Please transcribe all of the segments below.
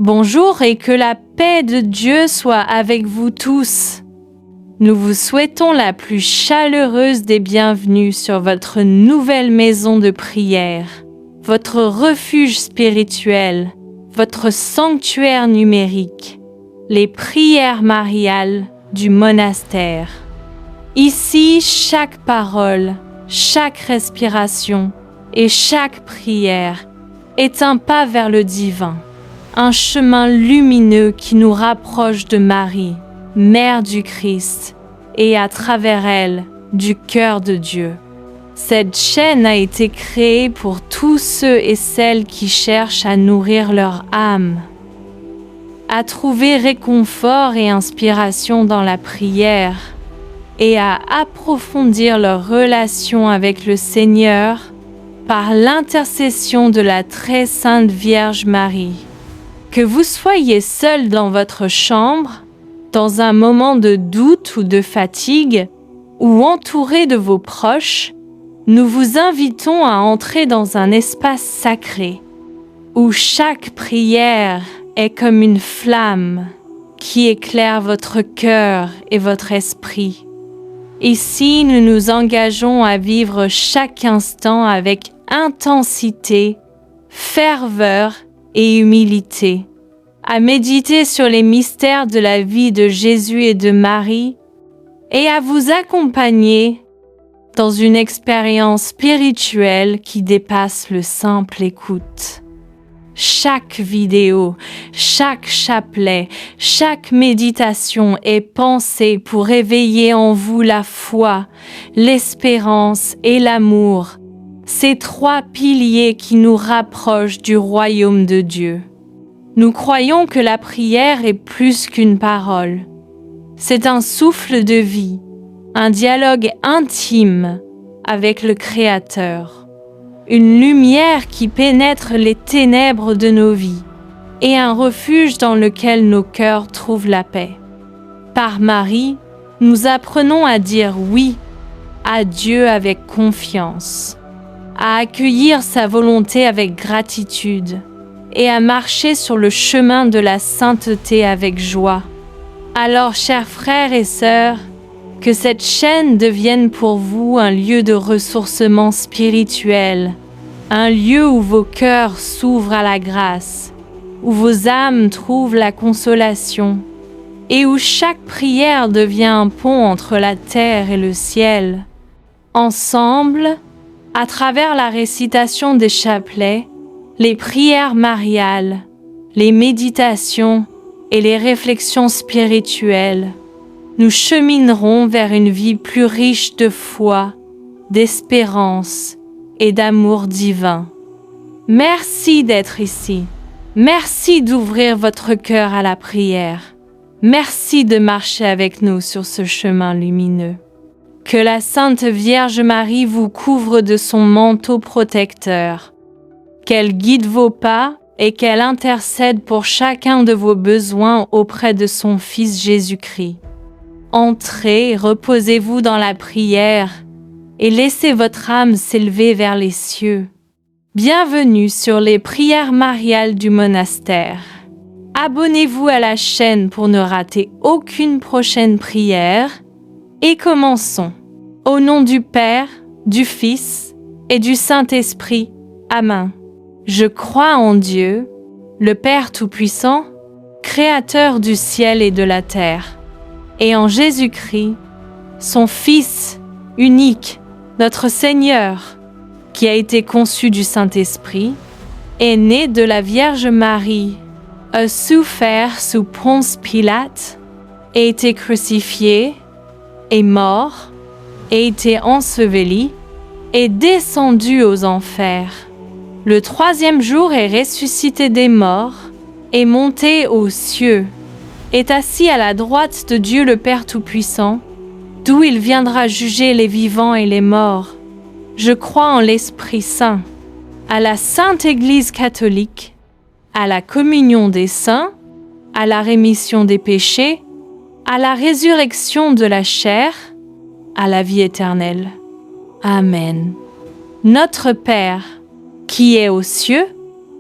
Bonjour et que la paix de Dieu soit avec vous tous. Nous vous souhaitons la plus chaleureuse des bienvenues sur votre nouvelle maison de prière, votre refuge spirituel, votre sanctuaire numérique, les prières mariales du monastère. Ici, chaque parole, chaque respiration et chaque prière est un pas vers le divin, un chemin lumineux qui nous rapproche de Marie, Mère du Christ, et à travers elle, du cœur de Dieu. Cette chaîne a été créée pour tous ceux et celles qui cherchent à nourrir leur âme, à trouver réconfort et inspiration dans la prière, et à approfondir leur relation avec le Seigneur par l'intercession de la très sainte Vierge Marie. Que vous soyez seul dans votre chambre, dans un moment de doute ou de fatigue, ou entouré de vos proches, nous vous invitons à entrer dans un espace sacré, où chaque prière est comme une flamme qui éclaire votre cœur et votre esprit. Ici, nous nous engageons à vivre chaque instant avec intensité, ferveur et humilité, à méditer sur les mystères de la vie de Jésus et de Marie, et à vous accompagner dans une expérience spirituelle qui dépasse le simple écoute. Chaque vidéo, chaque chapelet, chaque méditation est pensée pour éveiller en vous la foi, l'espérance et l'amour, ces trois piliers qui nous rapprochent du royaume de Dieu. Nous croyons que la prière est plus qu'une parole. C'est un souffle de vie, un dialogue intime avec le Créateur. Une lumière qui pénètre les ténèbres de nos vies et un refuge dans lequel nos cœurs trouvent la paix. Par Marie, nous apprenons à dire oui à Dieu avec confiance, à accueillir sa volonté avec gratitude et à marcher sur le chemin de la sainteté avec joie. Alors, chers frères et sœurs, que cette chaîne devienne pour vous un lieu de ressourcement spirituel, un lieu où vos cœurs s'ouvrent à la grâce, où vos âmes trouvent la consolation, et où chaque prière devient un pont entre la terre et le ciel. Ensemble, à travers la récitation des chapelets, les prières mariales, les méditations et les réflexions spirituelles, nous cheminerons vers une vie plus riche de foi, d'espérance et d'amour divin. Merci d'être ici. Merci d'ouvrir votre cœur à la prière. Merci de marcher avec nous sur ce chemin lumineux. Que la Sainte Vierge Marie vous couvre de son manteau protecteur, qu'elle guide vos pas et qu'elle intercède pour chacun de vos besoins auprès de son Fils Jésus-Christ. Entrez, reposez-vous dans la prière et laissez votre âme s'élever vers les cieux. Bienvenue sur les prières mariales du monastère. Abonnez-vous à la chaîne pour ne rater aucune prochaine prière et commençons. Au nom du Père, du Fils et du Saint-Esprit. Amen. Je crois en Dieu, le Père Tout-Puissant, Créateur du ciel et de la terre, et en Jésus-Christ, son Fils unique, notre Seigneur, qui a été conçu du Saint-Esprit, est né de la Vierge Marie, a souffert sous Ponce Pilate, a été crucifié, est mort, a été enseveli, est descendu aux enfers. Le troisième jour est ressuscité des morts, est monté aux cieux, est assis à la droite de Dieu le Père Tout-Puissant, d'où il viendra juger les vivants et les morts. Je crois en l'Esprit Saint, à la Sainte Église catholique, à la communion des saints, à la rémission des péchés, à la résurrection de la chair, à la vie éternelle. Amen. Notre Père, qui es aux cieux,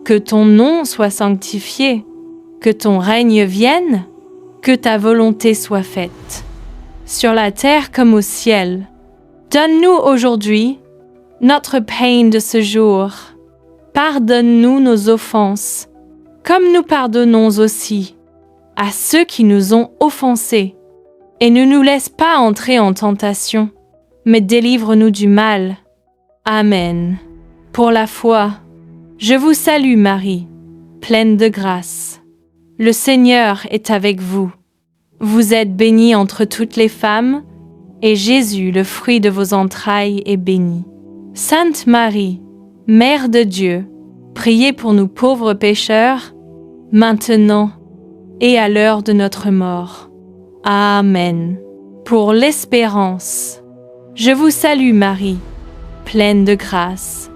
que ton nom soit sanctifié, que ton règne vienne, que ta volonté soit faite, sur la terre comme au ciel. Donne-nous aujourd'hui notre pain de ce jour. Pardonne-nous nos offenses, comme nous pardonnons aussi à ceux qui nous ont offensés. Et ne nous laisse pas entrer en tentation, mais délivre-nous du mal. Amen. Pour la foi, je vous salue Marie, pleine de grâce. Le Seigneur est avec vous. Vous êtes bénie entre toutes les femmes, et Jésus, le fruit de vos entrailles, est béni. Sainte Marie, Mère de Dieu, priez pour nous pauvres pécheurs, maintenant et à l'heure de notre mort. Amen. Pour l'espérance, je vous salue Marie, pleine de grâce.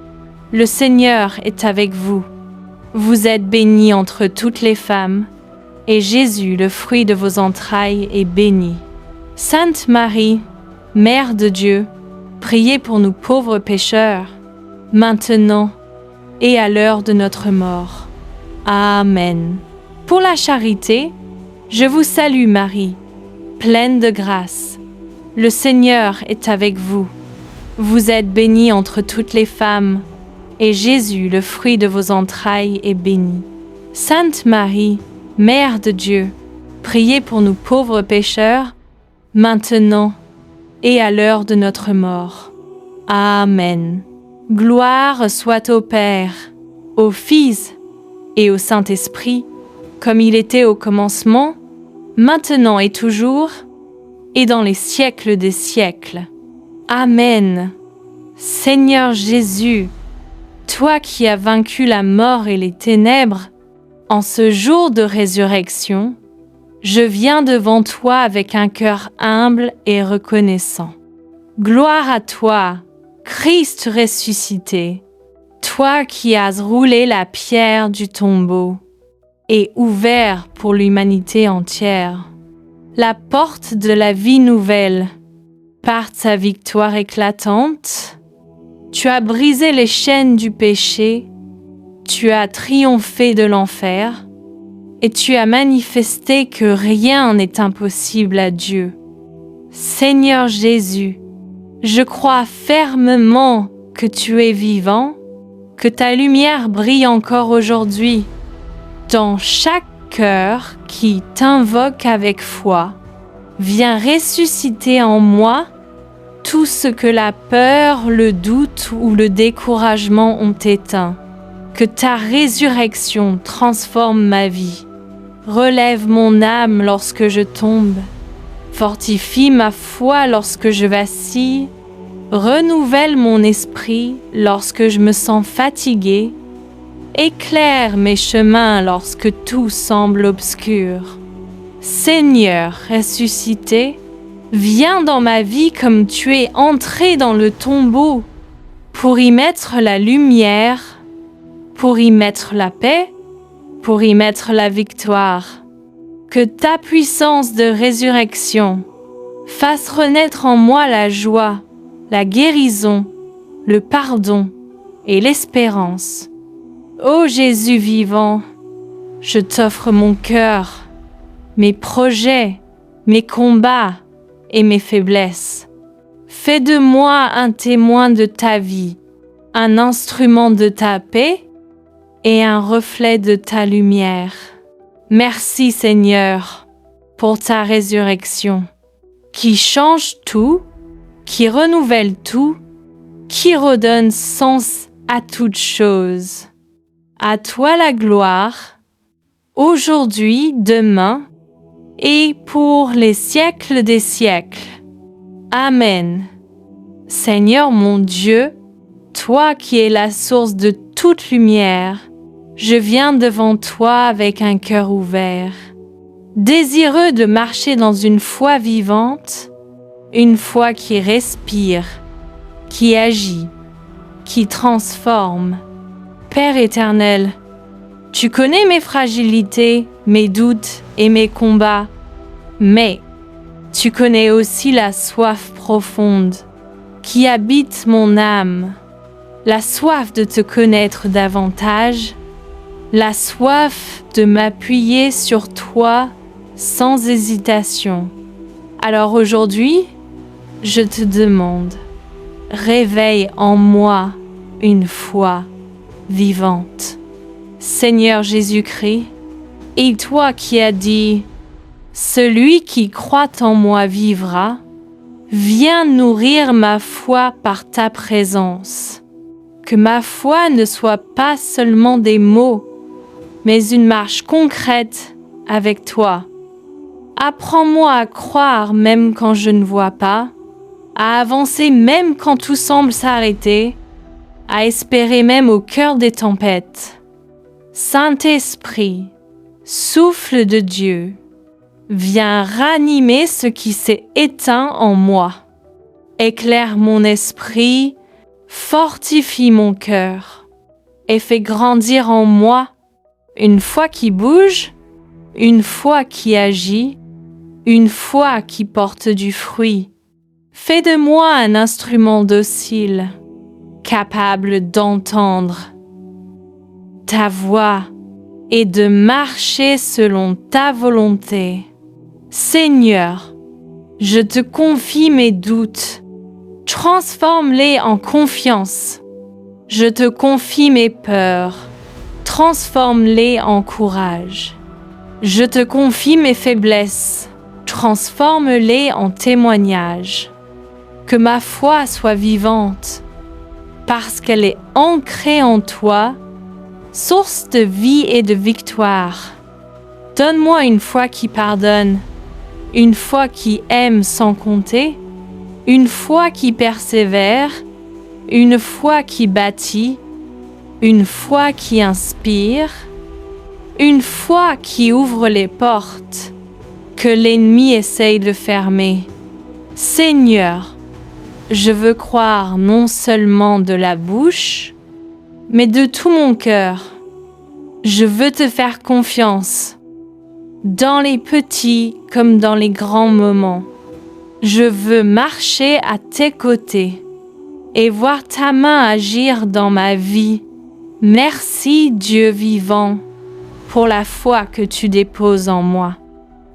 Le Seigneur est avec vous. Vous êtes bénie entre toutes les femmes, et Jésus, le fruit de vos entrailles, est béni. Sainte Marie, Mère de Dieu, priez pour nous pauvres pécheurs, maintenant et à l'heure de notre mort. Amen. Pour la charité, je vous salue Marie, pleine de grâce. Le Seigneur est avec vous. Vous êtes bénie entre toutes les femmes, et Jésus, le fruit de vos entrailles, est béni. Sainte Marie, Mère de Dieu, priez pour nous pauvres pécheurs, maintenant et à l'heure de notre mort. Amen. Gloire soit au Père, au Fils et au Saint-Esprit, comme il était au commencement, maintenant et toujours, et dans les siècles des siècles. Amen. Seigneur Jésus, toi qui as vaincu la mort et les ténèbres, en ce jour de résurrection, je viens devant toi avec un cœur humble et reconnaissant. Gloire à toi, Christ ressuscité, toi qui as roulé la pierre du tombeau et ouvert pour l'humanité entière la porte de la vie nouvelle. Par ta victoire éclatante, tu as brisé les chaînes du péché, tu as triomphé de l'enfer, et tu as manifesté que rien n'est impossible à Dieu. Seigneur Jésus, je crois fermement que tu es vivant, que ta lumière brille encore aujourd'hui dans chaque cœur qui t'invoque avec foi. Viens ressusciter en moi tout ce que la peur, le doute ou le découragement ont éteint. Que ta résurrection transforme ma vie. Relève mon âme lorsque je tombe. Fortifie ma foi lorsque je vacille. Renouvelle mon esprit lorsque je me sens fatigué. Éclaire mes chemins lorsque tout semble obscur. Seigneur ressuscité, viens dans ma vie comme tu es entré dans le tombeau, pour y mettre la lumière, pour y mettre la paix, pour y mettre la victoire. Que ta puissance de résurrection fasse renaître en moi la joie, la guérison, le pardon et l'espérance. Ô Jésus vivant, je t'offre mon cœur, mes projets, mes combats et mes faiblesses. Fais de moi un témoin de ta vie, un instrument de ta paix et un reflet de ta lumière. Merci Seigneur pour ta résurrection, qui change tout, qui renouvelle tout, qui redonne sens à toute chose. À toi la gloire, aujourd'hui, demain, et pour les siècles des siècles. Amen. Seigneur mon Dieu, toi qui es la source de toute lumière, je viens devant toi avec un cœur ouvert, désireux de marcher dans une foi vivante, une foi qui respire, qui agit, qui transforme. Père éternel, tu connais mes fragilités, mes doutes et mes combats, mais tu connais aussi la soif profonde qui habite mon âme, la soif de te connaître davantage, la soif de m'appuyer sur toi sans hésitation. Alors aujourd'hui, je te demande, réveille en moi une foi vivante. Seigneur Jésus-Christ, et toi qui as dit, celui qui croit en moi vivra, viens nourrir ma foi par ta présence. Que ma foi ne soit pas seulement des mots, mais une marche concrète avec toi. Apprends-moi à croire même quand je ne vois pas, à avancer même quand tout semble s'arrêter, à espérer même au cœur des tempêtes. Saint-Esprit, souffle de Dieu, viens ranimer ce qui s'est éteint en moi. Éclaire mon esprit, fortifie mon cœur et fais grandir en moi une foi qui bouge, une foi qui agit, une foi qui porte du fruit. Fais de moi un instrument docile, capable d'entendre ta voix et de marcher selon ta volonté. Seigneur, je te confie mes doutes, transforme-les en confiance. Je te confie mes peurs, transforme-les en courage. Je te confie mes faiblesses, transforme-les en témoignages. Que ma foi soit vivante, parce qu'elle est ancrée en toi, source de vie et de victoire. Donne-moi une foi qui pardonne, une foi qui aime sans compter, une foi qui persévère, une foi qui bâtit, une foi qui inspire, une foi qui ouvre les portes que l'ennemi essaye de fermer. Seigneur, je veux croire non seulement de la bouche, mais de tout mon cœur. Je veux te faire confiance, dans les petits comme dans les grands moments. Je veux marcher à tes côtés et voir ta main agir dans ma vie. Merci Dieu vivant pour la foi que tu déposes en moi.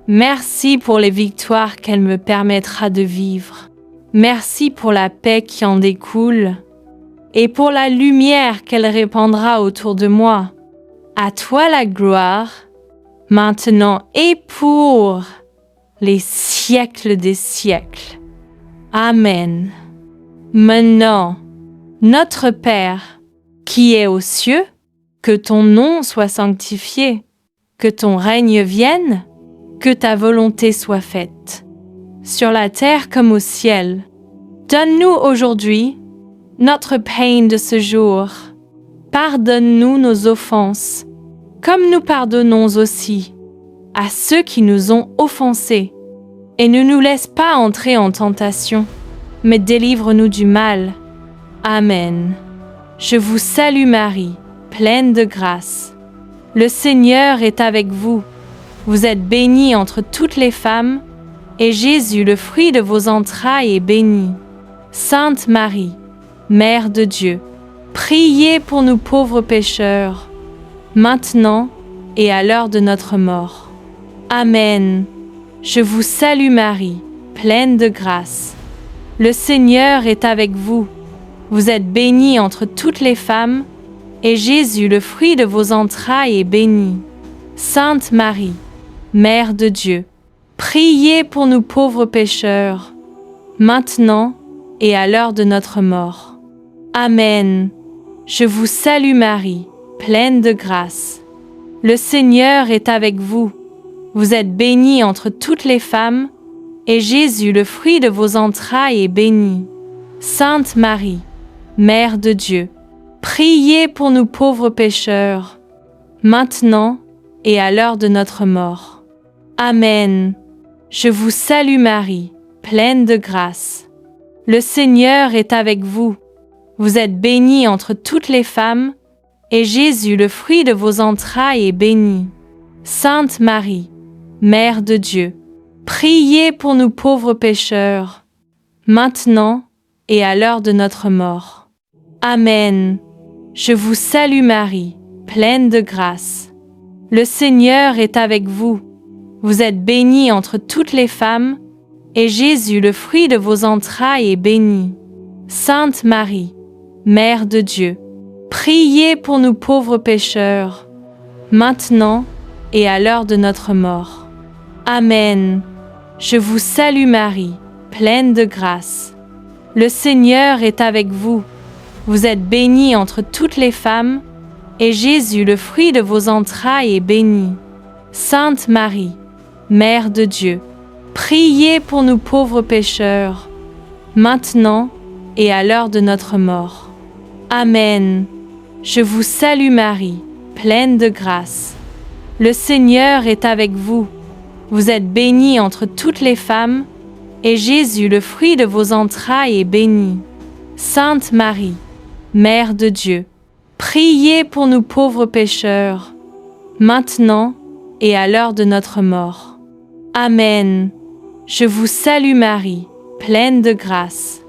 Merci pour les victoires qu'elle me permettra de vivre. Merci pour la paix qui en découle et pour la lumière qu'elle répandra autour de moi. À toi la gloire, maintenant et pour les siècles des siècles. Amen. Maintenant, notre Père, qui es aux cieux, que ton nom soit sanctifié, que ton règne vienne, que ta volonté soit faite, sur la terre comme au ciel. Donne-nous aujourd'hui notre pain de ce jour. Pardonne-nous nos offenses, comme nous pardonnons aussi à ceux qui nous ont offensés. Et ne nous laisse pas entrer en tentation, mais délivre-nous du mal. Amen. Je vous salue Marie, pleine de grâce. Le Seigneur est avec vous. Vous êtes bénie entre toutes les femmes, et Jésus, le fruit de vos entrailles, est béni. Sainte Marie, Mère de Dieu, priez pour nous pauvres pécheurs, maintenant et à l'heure de notre mort. Amen. Je vous salue Marie, pleine de grâce. Le Seigneur est avec vous. Vous êtes bénie entre toutes les femmes, et Jésus, le fruit de vos entrailles, est béni. Sainte Marie, Mère de Dieu, priez pour nous pauvres pécheurs, maintenant et à l'heure de notre mort. Amen. Je vous salue Marie, pleine de grâce. Le Seigneur est avec vous. Vous êtes bénie entre toutes les femmes, et Jésus, le fruit de vos entrailles, est béni. Sainte Marie, Mère de Dieu, priez pour nous pauvres pécheurs, maintenant et à l'heure de notre mort. Amen. Je vous salue Marie, pleine de grâce. Le Seigneur est avec vous. Vous êtes bénie entre toutes les femmes, et Jésus, le fruit de vos entrailles, est béni. Sainte Marie, Mère de Dieu, priez pour nous pauvres pécheurs, maintenant et à l'heure de notre mort. Amen. Je vous salue Marie, pleine de grâce. Le Seigneur est avec vous. Vous êtes bénie entre toutes les femmes, et Jésus, le fruit de vos entrailles, est béni. Sainte Marie, Mère de Dieu, priez pour nous pauvres pécheurs, maintenant et à l'heure de notre mort. Amen. Je vous salue Marie, pleine de grâce. Le Seigneur est avec vous. Vous êtes bénie entre toutes les femmes, et Jésus, le fruit de vos entrailles, est béni. Sainte Marie, Mère de Dieu, priez pour nous pauvres pécheurs, maintenant et à l'heure de notre mort. Amen. Je vous salue Marie, pleine de grâce. Le Seigneur est avec vous. Vous êtes bénie entre toutes les femmes, et Jésus, le fruit de vos entrailles, est béni. Sainte Marie, Mère de Dieu, priez pour nous pauvres pécheurs, maintenant et à l'heure de notre mort. Amen. Je vous salue Marie, pleine de grâce.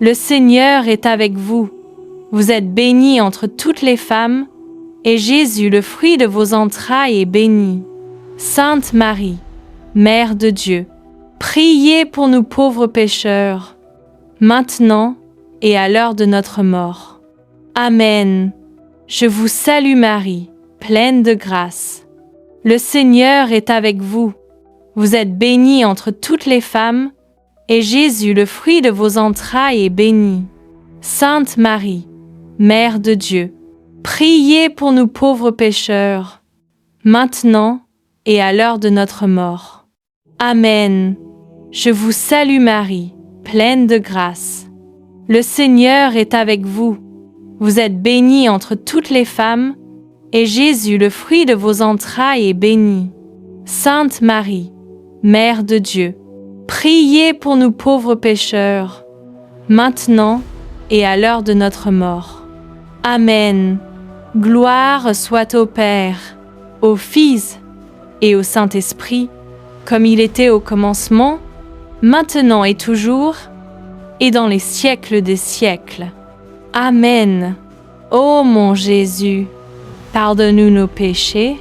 Le Seigneur est avec vous. Vous êtes bénie entre toutes les femmes, et Jésus, le fruit de vos entrailles, est béni. Sainte Marie, Mère de Dieu, priez pour nous pauvres pécheurs, maintenant et à l'heure de notre mort. Amen. Je vous salue Marie, pleine de grâce. Le Seigneur est avec vous. Vous êtes bénie entre toutes les femmes, et Jésus, le fruit de vos entrailles, est béni. Sainte Marie, Mère de Dieu, priez pour nous pauvres pécheurs, maintenant et à l'heure de notre mort. Amen. Je vous salue Marie, pleine de grâce. Le Seigneur est avec vous. Vous êtes bénie entre toutes les femmes, et Jésus, le fruit de vos entrailles, est béni. Sainte Marie, Mère de Dieu, priez pour nous pauvres pécheurs, maintenant et à l'heure de notre mort. Amen. Gloire soit au Père, au Fils et au Saint-Esprit, comme il était au commencement, maintenant et toujours, et dans les siècles des siècles. Amen. Ô mon Jésus, pardonne-nous nos péchés,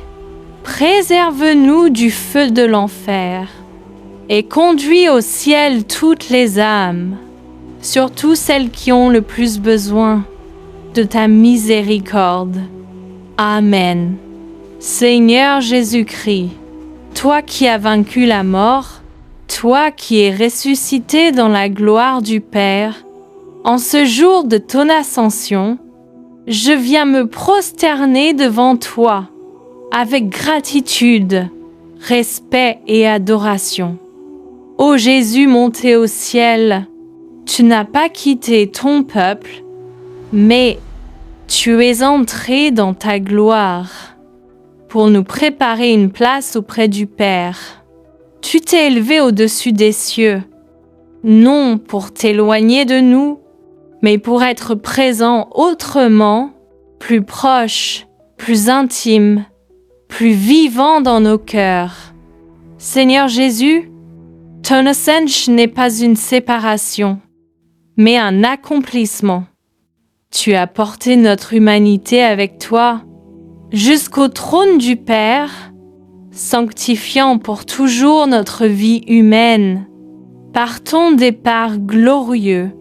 préserve-nous du feu de l'enfer, et conduis au ciel toutes les âmes, surtout celles qui ont le plus besoin de ta miséricorde. Amen. Seigneur Jésus-Christ, toi qui as vaincu la mort, toi qui es ressuscité dans la gloire du Père, en ce jour de ton ascension, je viens me prosterner devant toi avec gratitude, respect et adoration. Ô Jésus monté au ciel, tu n'as pas quitté ton peuple, mais tu es entré dans ta gloire pour nous préparer une place auprès du Père. Tu t'es élevé au-dessus des cieux, non pour t'éloigner de nous, mais pour être présent autrement, plus proche, plus intime, plus vivant dans nos cœurs. Seigneur Jésus, ton ascension n'est pas une séparation, mais un accomplissement. Tu as porté notre humanité avec toi jusqu'au trône du Père, sanctifiant pour toujours notre vie humaine. Par ton départ glorieux,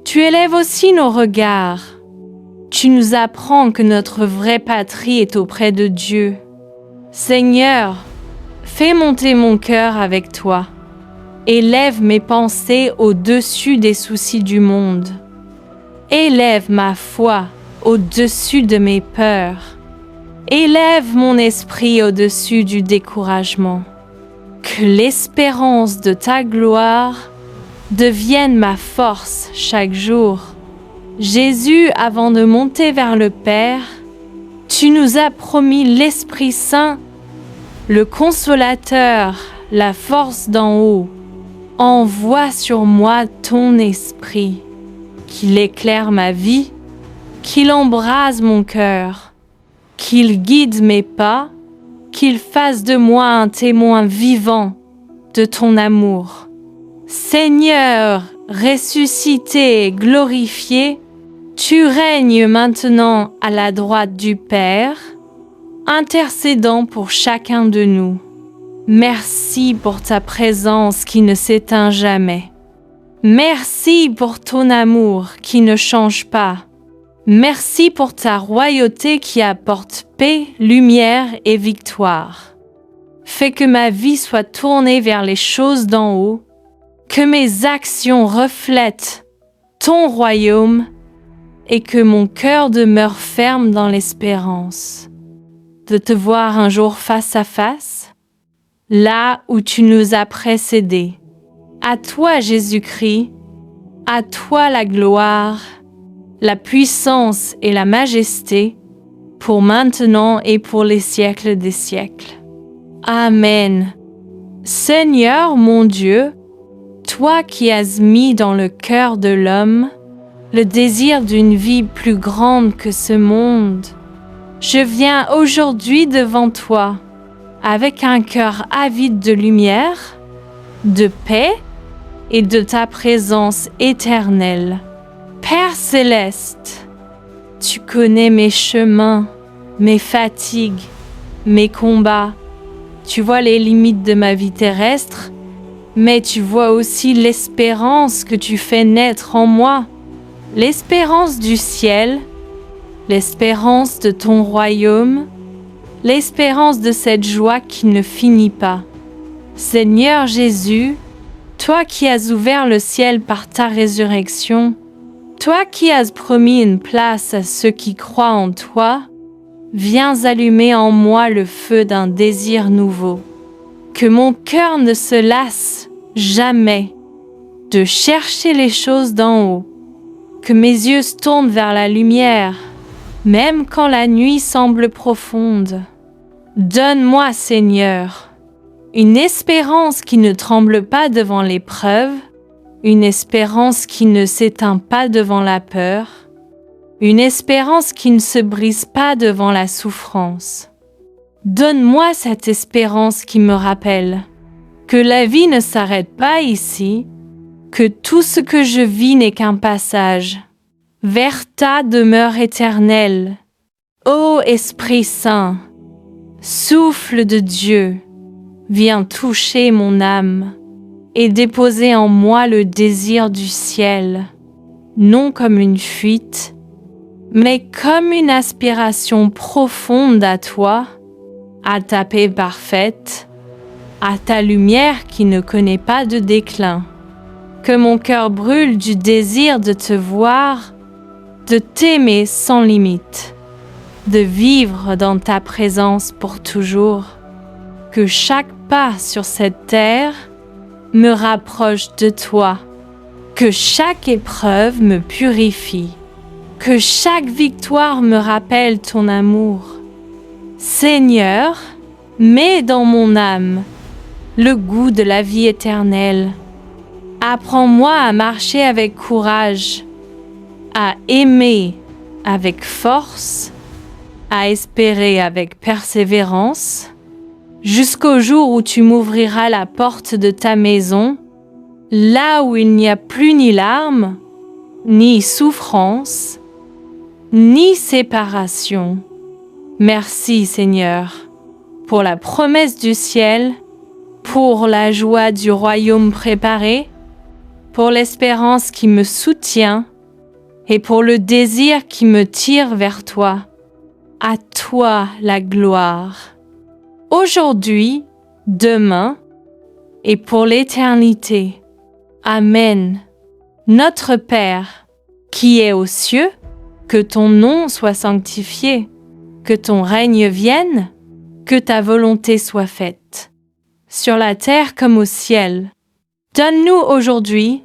tu élèves aussi nos regards. Tu nous apprends que notre vraie patrie est auprès de Dieu. Seigneur, fais monter mon cœur avec toi. Élève mes pensées au-dessus des soucis du monde. Élève ma foi au-dessus de mes peurs. Élève mon esprit au-dessus du découragement. Que l'espérance de ta gloire devienne ma force chaque jour. Jésus, avant de monter vers le Père, tu nous as promis l'Esprit Saint, le Consolateur, la force d'en haut. Envoie sur moi ton esprit, qu'il éclaire ma vie, qu'il embrase mon cœur, qu'il guide mes pas, qu'il fasse de moi un témoin vivant de ton amour. Seigneur, ressuscité et glorifié, tu règnes maintenant à la droite du Père, intercédant pour chacun de nous. Merci pour ta présence qui ne s'éteint jamais. Merci pour ton amour qui ne change pas. Merci pour ta royauté qui apporte paix, lumière et victoire. Fais que ma vie soit tournée vers les choses d'en haut, que mes actions reflètent ton royaume et que mon cœur demeure ferme dans l'espérance de te voir un jour face à face, là où tu nous as précédés. À toi, Jésus-Christ, à toi la gloire, la puissance et la majesté, pour maintenant et pour les siècles des siècles. Amen. Seigneur mon Dieu, toi qui as mis dans le cœur de l'homme le désir d'une vie plus grande que ce monde, je viens aujourd'hui devant toi avec un cœur avide de lumière, de paix et de ta présence éternelle. Père céleste, tu connais mes chemins, mes fatigues, mes combats. Tu vois les limites de ma vie terrestre, mais tu vois aussi l'espérance que tu fais naître en moi, l'espérance du ciel, l'espérance de ton royaume, l'espérance de cette joie qui ne finit pas. Seigneur Jésus, toi qui as ouvert le ciel par ta résurrection, toi qui as promis une place à ceux qui croient en toi, viens allumer en moi le feu d'un désir nouveau. Que mon cœur ne se lasse jamais de chercher les choses d'en haut. Que mes yeux se tournent vers la lumière, même quand la nuit semble profonde. Donne-moi, Seigneur, une espérance qui ne tremble pas devant l'épreuve, une espérance qui ne s'éteint pas devant la peur, une espérance qui ne se brise pas devant la souffrance. Donne-moi cette espérance qui me rappelle que la vie ne s'arrête pas ici, que tout ce que je vis n'est qu'un passage vers ta demeure éternelle. Ô Esprit Saint, souffle de Dieu, viens toucher mon âme et déposer en moi le désir du ciel, non comme une fuite, mais comme une aspiration profonde à toi, à ta paix parfaite, à ta lumière qui ne connaît pas de déclin. Que mon cœur brûle du désir de te voir, de t'aimer sans limite, de vivre dans ta présence pour toujours. Que chaque pas sur cette terre me rapproche de toi, que chaque épreuve me purifie, que chaque victoire me rappelle ton amour. Seigneur, mets dans mon âme le goût de la vie éternelle. Apprends-moi à marcher avec courage, à aimer avec force, à espérer avec persévérance, jusqu'au jour où tu m'ouvriras la porte de ta maison, là où il n'y a plus ni larmes, ni souffrance, ni séparation. Merci Seigneur, pour la promesse du ciel, pour la joie du royaume préparé, pour l'espérance qui me soutient et pour le désir qui me tire vers toi. À toi la gloire. Aujourd'hui, demain et pour l'éternité. Amen. Notre Père, qui es aux cieux, que ton nom soit sanctifié, que ton règne vienne, que ta volonté soit faite, sur la terre comme au ciel. Donne-nous aujourd'hui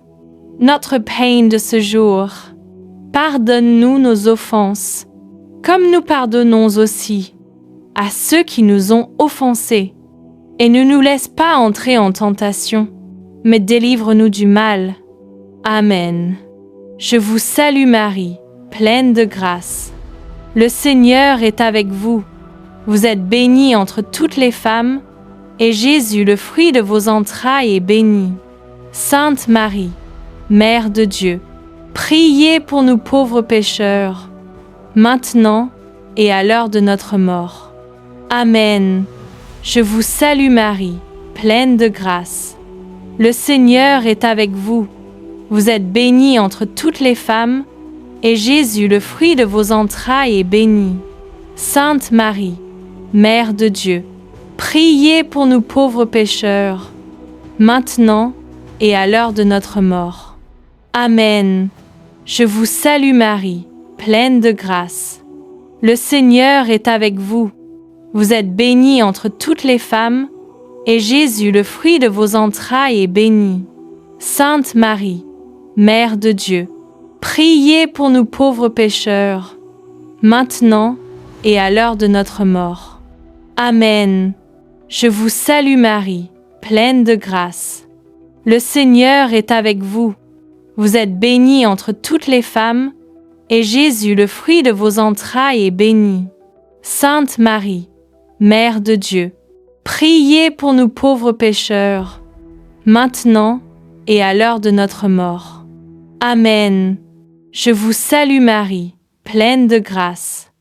notre pain de ce jour. Pardonne-nous nos offenses, comme nous pardonnons aussi à ceux qui nous ont offensés. Et ne nous laisse pas entrer en tentation, mais délivre-nous du mal. Amen. Je vous salue Marie, pleine de grâce. Le Seigneur est avec vous. Vous êtes bénie entre toutes les femmes, et Jésus, le fruit de vos entrailles, est béni. Sainte Marie, Mère de Dieu, priez pour nous pauvres pécheurs, maintenant et à l'heure de notre mort. Amen. Je vous salue Marie, pleine de grâce. Le Seigneur est avec vous. Vous êtes bénie entre toutes les femmes, et Jésus, le fruit de vos entrailles, est béni. Sainte Marie, Mère de Dieu, priez pour nous pauvres pécheurs, maintenant et à l'heure de notre mort. Amen. Je vous salue Marie, pleine de grâce. Le Seigneur est avec vous. Vous êtes bénie entre toutes les femmes, et Jésus, le fruit de vos entrailles, est béni. Sainte Marie, Mère de Dieu, priez pour nous pauvres pécheurs, maintenant et à l'heure de notre mort. Amen. Je vous salue Marie, pleine de grâce. Le Seigneur est avec vous. Vous êtes bénie entre toutes les femmes, et Jésus, le fruit de vos entrailles, est béni. Sainte Marie, Mère de Dieu, priez pour nous pauvres pécheurs, maintenant et à l'heure de notre mort. Amen. Je vous salue Marie, pleine de grâce.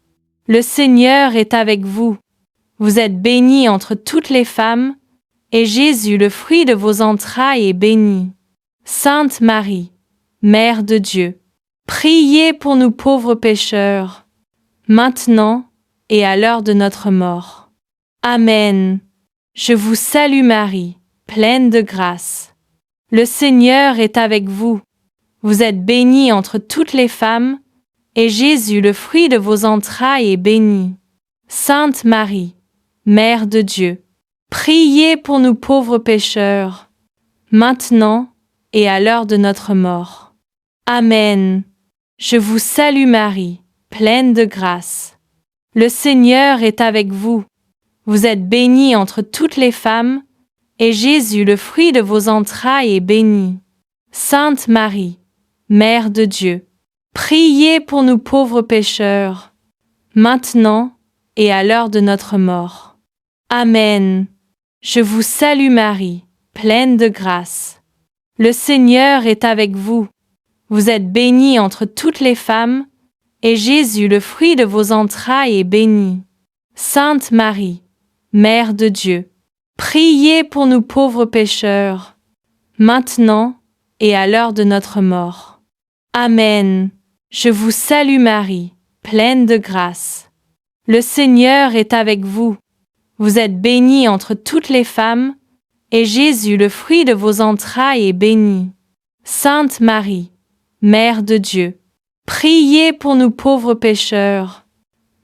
Le Seigneur est avec vous. Vous êtes bénie entre toutes les femmes, et Jésus, le fruit de vos entrailles, est béni. Sainte Marie, Mère de Dieu, priez pour nous pauvres pécheurs, maintenant et à l'heure de notre mort. Amen. Je vous salue Marie, pleine de grâce. Le Seigneur est avec vous. Vous êtes bénie entre toutes les femmes, et Jésus, le fruit de vos entrailles, est béni. Sainte Marie, Mère de Dieu, priez pour nous pauvres pécheurs, maintenant et à l'heure de notre mort. Amen. Je vous salue Marie, pleine de grâce. Le Seigneur est avec vous. Vous êtes bénie entre toutes les femmes, et Jésus, le fruit de vos entrailles, est béni. Sainte Marie, Mère de Dieu, priez pour nous pauvres pécheurs, maintenant et à l'heure de notre mort. Amen. Je vous salue Marie, pleine de grâce. Le Seigneur est avec vous. Vous êtes bénie entre toutes les femmes, et Jésus, le fruit de vos entrailles, est béni. Sainte Marie, Mère de Dieu, priez pour nous pauvres pécheurs, maintenant et à l'heure de notre mort. Amen. Je vous salue Marie, pleine de grâce. Le Seigneur est avec vous. Vous êtes bénie entre toutes les femmes, et Jésus, le fruit de vos entrailles, est béni. Sainte Marie, Mère de Dieu, priez pour nous pauvres pécheurs,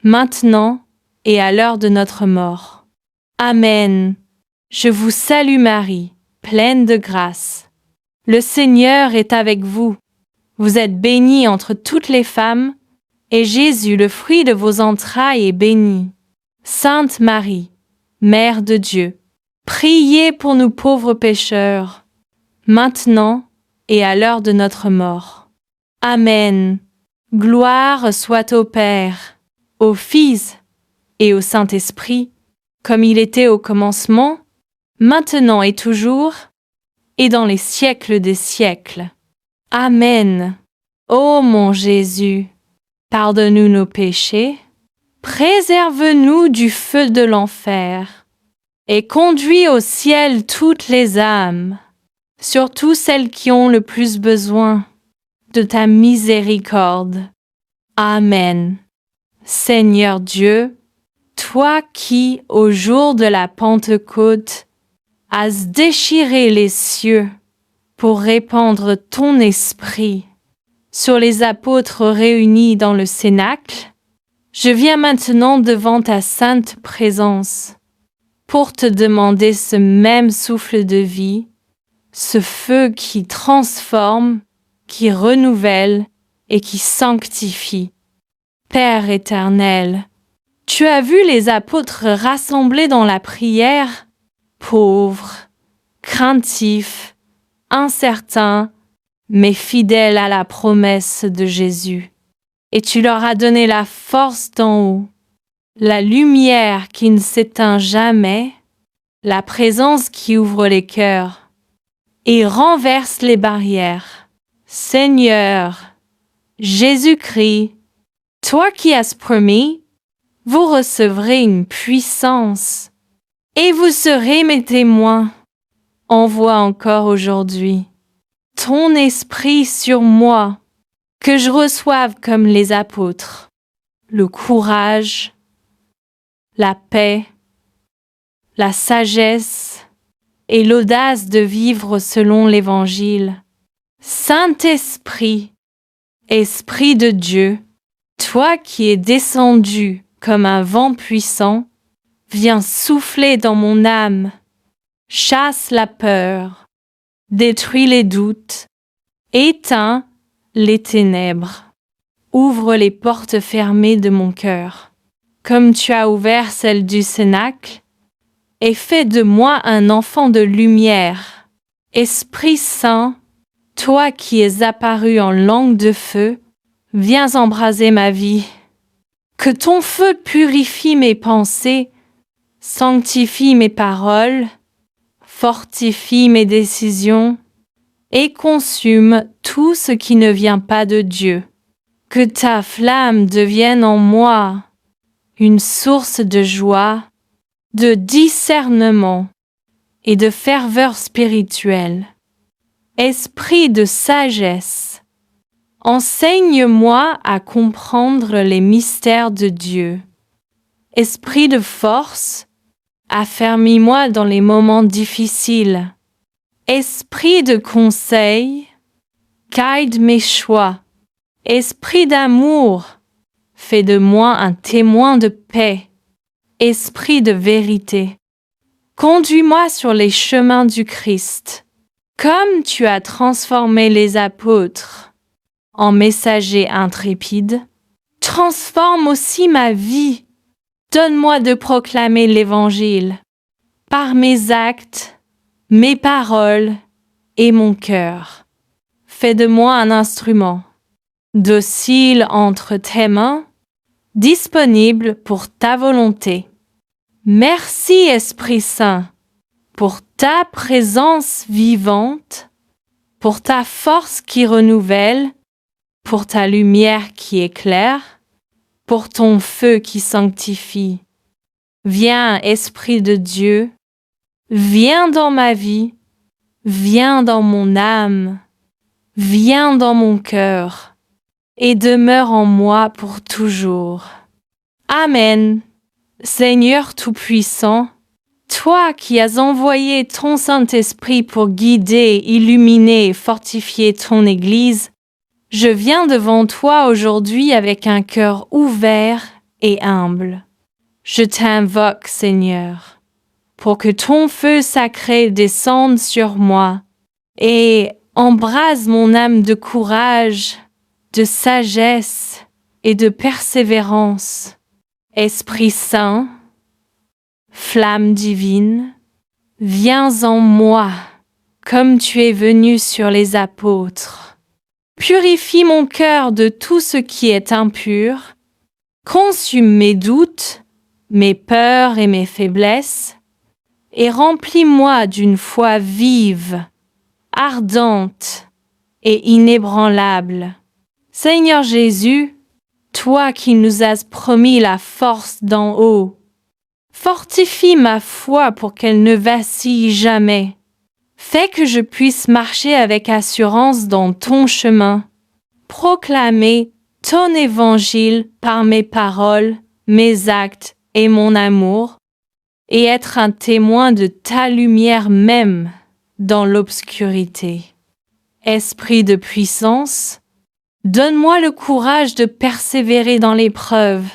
maintenant et à l'heure de notre mort. Amen. Je vous salue Marie, pleine de grâce. Le Seigneur est avec vous. Vous êtes bénie entre toutes les femmes, et Jésus, le fruit de vos entrailles, est béni. Sainte Marie, Mère de Dieu, priez pour nous pauvres pécheurs, maintenant et à l'heure de notre mort. Amen. Gloire soit au Père, au Fils et au Saint-Esprit, comme il était au commencement, maintenant et toujours, et dans les siècles des siècles. Amen. Ô mon Jésus, pardonne-nous nos péchés, préserve-nous du feu de l'enfer, et conduis au ciel toutes les âmes, surtout celles qui ont le plus besoin de ta miséricorde. Amen. Seigneur Dieu, toi qui, au jour de la Pentecôte, as déchiré les cieux pour répandre ton esprit sur les apôtres réunis dans le cénacle, je viens maintenant devant ta sainte présence pour te demander ce même souffle de vie, ce feu qui transforme, qui renouvelle et qui sanctifie. Père éternel, tu as vu les apôtres rassemblés dans la prière, pauvres, craintifs, incertains, mais fidèles à la promesse de Jésus. Et tu leur as donné la force d'en haut, la lumière qui ne s'éteint jamais, la présence qui ouvre les cœurs et renverse les barrières. Seigneur, Jésus-Christ, toi qui as promis, vous recevrez une puissance et vous serez mes témoins. Envoie encore aujourd'hui ton esprit sur moi, que je reçoive comme les apôtres le courage, la paix, la sagesse et l'audace de vivre selon l'Évangile. Saint-Esprit, Esprit de Dieu, toi qui es descendu comme un vent puissant, viens souffler dans mon âme, chasse la peur, détruis les doutes, éteins les ténèbres, ouvre les portes fermées de mon cœur, comme tu as ouvert celles du cénacle, et fais de moi un enfant de lumière. Esprit Saint, toi qui es apparu en langue de feu, viens embraser ma vie. Que ton feu purifie mes pensées, sanctifie mes paroles, fortifie mes décisions et consume tout ce qui ne vient pas de Dieu. Que ta flamme devienne en moi une source de joie, de discernement et de ferveur spirituelle. Esprit de sagesse, enseigne-moi à comprendre les mystères de Dieu. Esprit de force, affermis-moi dans les moments difficiles. Esprit de conseil, guide mes choix. Esprit d'amour, fais de moi un témoin de paix. Esprit de vérité, conduis-moi sur les chemins du Christ, comme tu as transformé les apôtres en messagers intrépides. Transforme aussi ma vie. Donne-moi de proclamer l'Évangile par mes actes, mes paroles et mon cœur. Fais de moi un instrument, docile entre tes mains, disponible pour ta volonté. Merci Esprit Saint pour ta présence vivante, pour ta force qui renouvelle, pour ta lumière qui éclaire, pour ton feu qui sanctifie. Viens Esprit de Dieu, viens dans ma vie, viens dans mon âme, viens dans mon cœur et demeure en moi pour toujours. Amen. Seigneur Tout-Puissant, toi qui as envoyé ton Saint-Esprit pour guider, illuminer et fortifier ton Église, je viens devant toi aujourd'hui avec un cœur ouvert et humble. Je t'invoque, Seigneur, pour que ton feu sacré descende sur moi et embrase mon âme de courage, de sagesse et de persévérance. Esprit Saint, flamme divine, viens en moi comme tu es venu sur les apôtres. Purifie mon cœur de tout ce qui est impur, consume mes doutes, mes peurs et mes faiblesses, et remplis-moi d'une foi vive, ardente et inébranlable. Seigneur Jésus, toi qui nous as promis la force d'en haut, fortifie ma foi pour qu'elle ne vacille jamais. Fais que je puisse marcher avec assurance dans ton chemin, proclamer ton évangile par mes paroles, mes actes et mon amour, et être un témoin de ta lumière même dans l'obscurité. Esprit de puissance, donne-moi le courage de persévérer dans l'épreuve,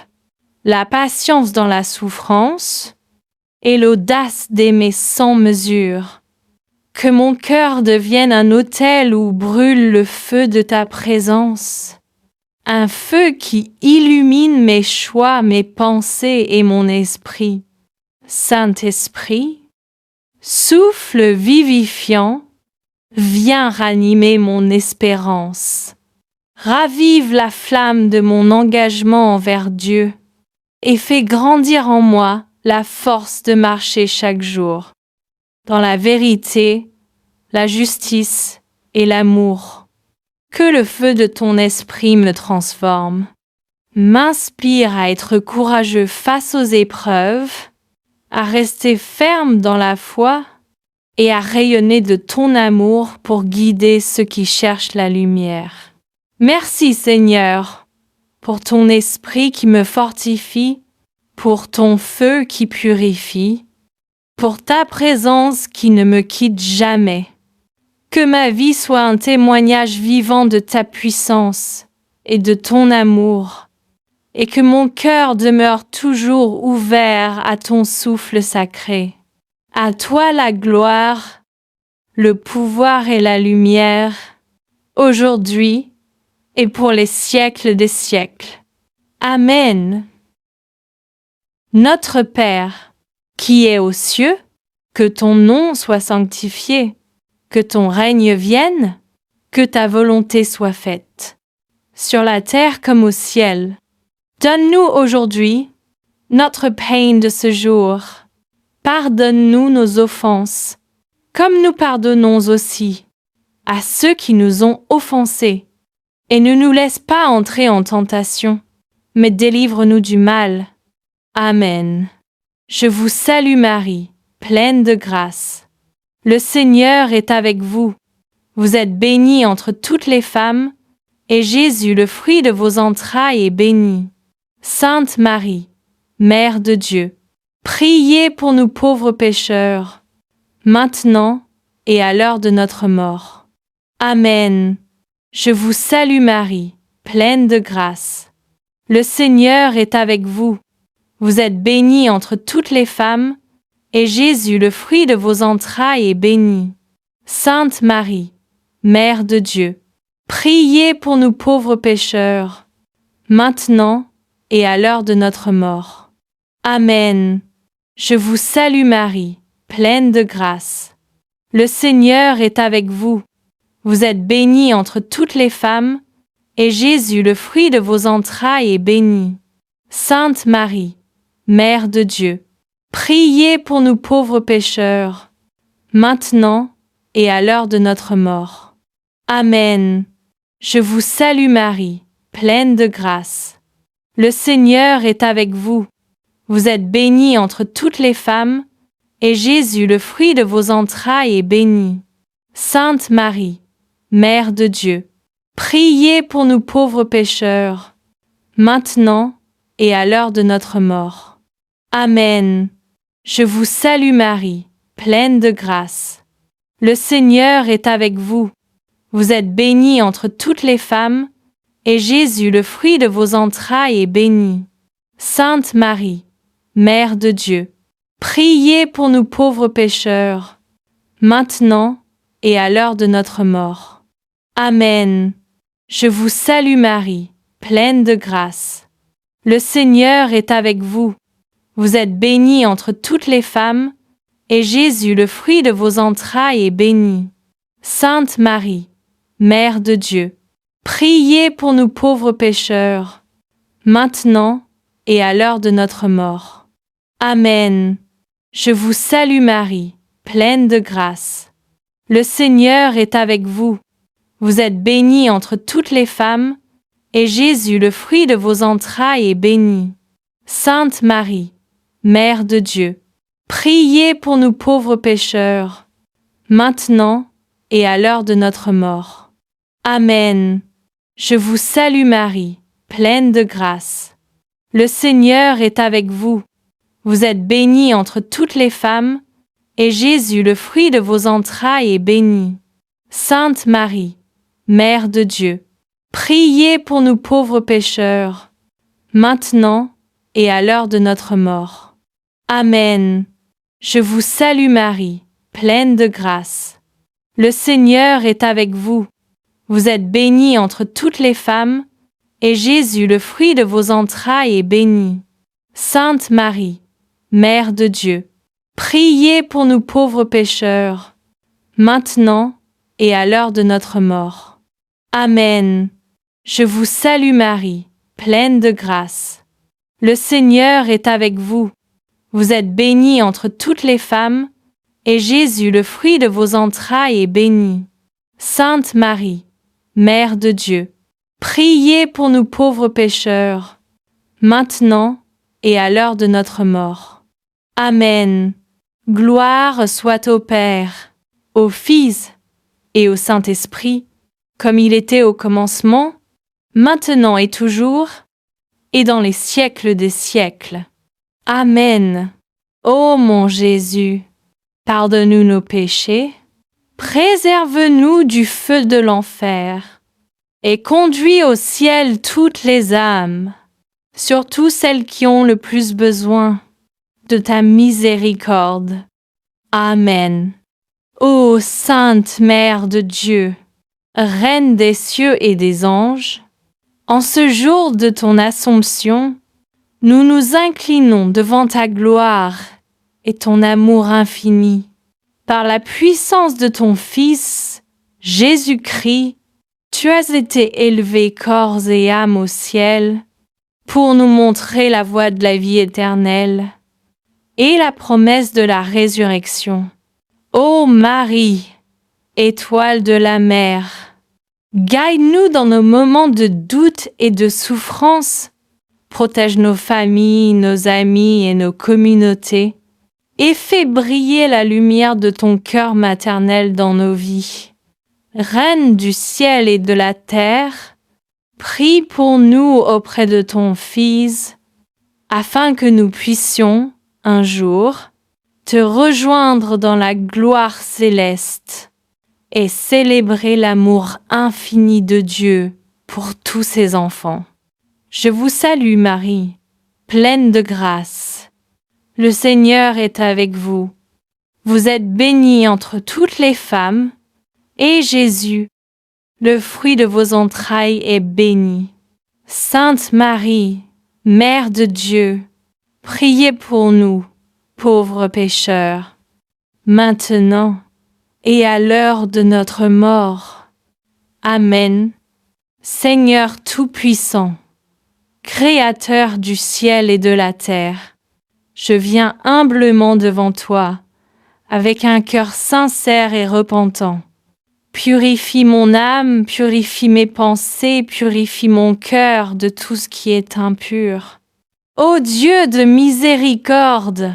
la patience dans la souffrance et l'audace d'aimer sans mesure. Que mon cœur devienne un autel où brûle le feu de ta présence, un feu qui illumine mes choix, mes pensées et mon esprit. Saint-Esprit, souffle vivifiant, viens ranimer mon espérance. Ravive la flamme de mon engagement envers Dieu et fais grandir en moi la force de marcher chaque jour dans la vérité, la justice et l'amour. Que le feu de ton esprit me transforme. m'inspire à être courageux face aux épreuves, à rester ferme dans la foi et à rayonner de ton amour pour guider ceux qui cherchent la lumière. Merci Seigneur, pour ton esprit qui me fortifie, pour ton feu qui purifie, pour ta présence qui ne me quitte jamais. Que ma vie soit un témoignage vivant de ta puissance et de ton amour, et que mon cœur demeure toujours ouvert à ton souffle sacré. À toi la gloire, le pouvoir et la lumière, aujourd'hui et pour les siècles des siècles. Amen. Notre Père, qui es aux cieux, que ton nom soit sanctifié, que ton règne vienne, que ta volonté soit faite, sur la terre comme au ciel. Donne-nous aujourd'hui notre pain de ce jour. Pardonne-nous nos offenses, comme nous pardonnons aussi à ceux qui nous ont offensés. Et ne nous laisse pas entrer en tentation, mais délivre-nous du mal. Amen. Je vous salue Marie, pleine de grâce. Le Seigneur est avec vous. Vous êtes bénie entre toutes les femmes, et Jésus, le fruit de vos entrailles, est béni. Sainte Marie, Mère de Dieu, priez pour nous pauvres pécheurs, maintenant et à l'heure de notre mort. Amen. Je vous salue Marie, pleine de grâce. Le Seigneur est avec vous. Vous êtes bénie entre toutes les femmes, et Jésus, le fruit de vos entrailles, est béni. Sainte Marie, Mère de Dieu, priez pour nous pauvres pécheurs, maintenant et à l'heure de notre mort. Amen. Je vous salue Marie, pleine de grâce. Le Seigneur est avec vous. Vous êtes bénie entre toutes les femmes, et Jésus, le fruit de vos entrailles, est béni. Sainte Marie, Mère de Dieu, priez pour nous pauvres pécheurs, maintenant et à l'heure de notre mort. Amen. Je vous salue Marie, pleine de grâce. Le Seigneur est avec vous. Vous êtes bénie entre toutes les femmes, et Jésus, le fruit de vos entrailles, est béni. Sainte Marie, Mère de Dieu, priez pour nous pauvres pécheurs, maintenant et à l'heure de notre mort. Amen. Je vous salue Marie, pleine de grâce. Le Seigneur est avec vous. Vous êtes bénie entre toutes les femmes, et Jésus, le fruit de vos entrailles, est béni. Sainte Marie, Mère de Dieu, priez pour nous pauvres pécheurs, maintenant et à l'heure de notre mort. Amen. Je vous salue Marie, pleine de grâce. Le Seigneur est avec vous. Vous êtes bénie entre toutes les femmes, et Jésus, le fruit de vos entrailles, est béni. Sainte Marie, Mère de Dieu, priez pour nous pauvres pécheurs, maintenant et à l'heure de notre mort. Amen. Je vous salue Marie, pleine de grâce. Le Seigneur est avec vous. Vous êtes bénie entre toutes les femmes, et Jésus, le fruit de vos entrailles, est béni. Sainte Marie, Mère de Dieu, priez pour nous pauvres pécheurs, maintenant et à l'heure de notre mort. Amen. Je vous salue Marie, pleine de grâce. Le Seigneur est avec vous. Vous êtes bénie entre toutes les femmes, et Jésus, le fruit de vos entrailles, est béni. Sainte Marie, Mère de Dieu, priez pour nous pauvres pécheurs, maintenant et à l'heure de notre mort. Amen. Je vous salue Marie, pleine de grâce. Le Seigneur est avec vous. Vous êtes bénie entre toutes les femmes, et Jésus, le fruit de vos entrailles, est béni. Sainte Marie, Mère de Dieu, priez pour nous pauvres pécheurs, maintenant et à l'heure de notre mort. Amen. Je vous salue Marie, pleine de grâce. Le Seigneur est avec vous. Vous êtes bénie entre toutes les femmes, et Jésus, le fruit de vos entrailles, est béni. Sainte Marie, Mère de Dieu, priez pour nous pauvres pécheurs, maintenant et à l'heure de notre mort. Amen. Gloire soit au Père, au Fils et au Saint-Esprit, comme il était au commencement, maintenant et toujours, et dans les siècles des siècles. Amen. Ô mon Jésus, pardonne-nous nos péchés, préserve-nous du feu de l'enfer, et conduis au ciel toutes les âmes, surtout celles qui ont le plus besoin de ta miséricorde. Amen. Ô Sainte Mère de Dieu, Reine des cieux et des anges, en ce jour de ton Assomption, nous nous inclinons devant ta gloire et ton amour infini. Par la puissance de ton Fils, Jésus-Christ, tu as été élevé corps et âme au ciel pour nous montrer la voie de la vie éternelle et la promesse de la résurrection. Ô Marie, étoile de la mer, guide-nous dans nos moments de doute et de souffrance. Protège nos familles, nos amis et nos communautés, et fais briller la lumière de ton cœur maternel dans nos vies. Reine du ciel et de la terre, prie pour nous auprès de ton Fils, afin que nous puissions, un jour, te rejoindre dans la gloire céleste et célébrer l'amour infini de Dieu pour tous ses enfants. Je vous salue Marie, pleine de grâce. Le Seigneur est avec vous. Vous êtes bénie entre toutes les femmes, et Jésus, le fruit de vos entrailles, est béni. Sainte Marie, Mère de Dieu, priez pour nous, pauvres pécheurs, maintenant et à l'heure de notre mort. Amen. Seigneur Tout-Puissant, Créateur du ciel et de la terre, je viens humblement devant toi, avec un cœur sincère et repentant. Purifie mon âme, purifie mes pensées, purifie mon cœur de tout ce qui est impur. Ô Dieu de miséricorde,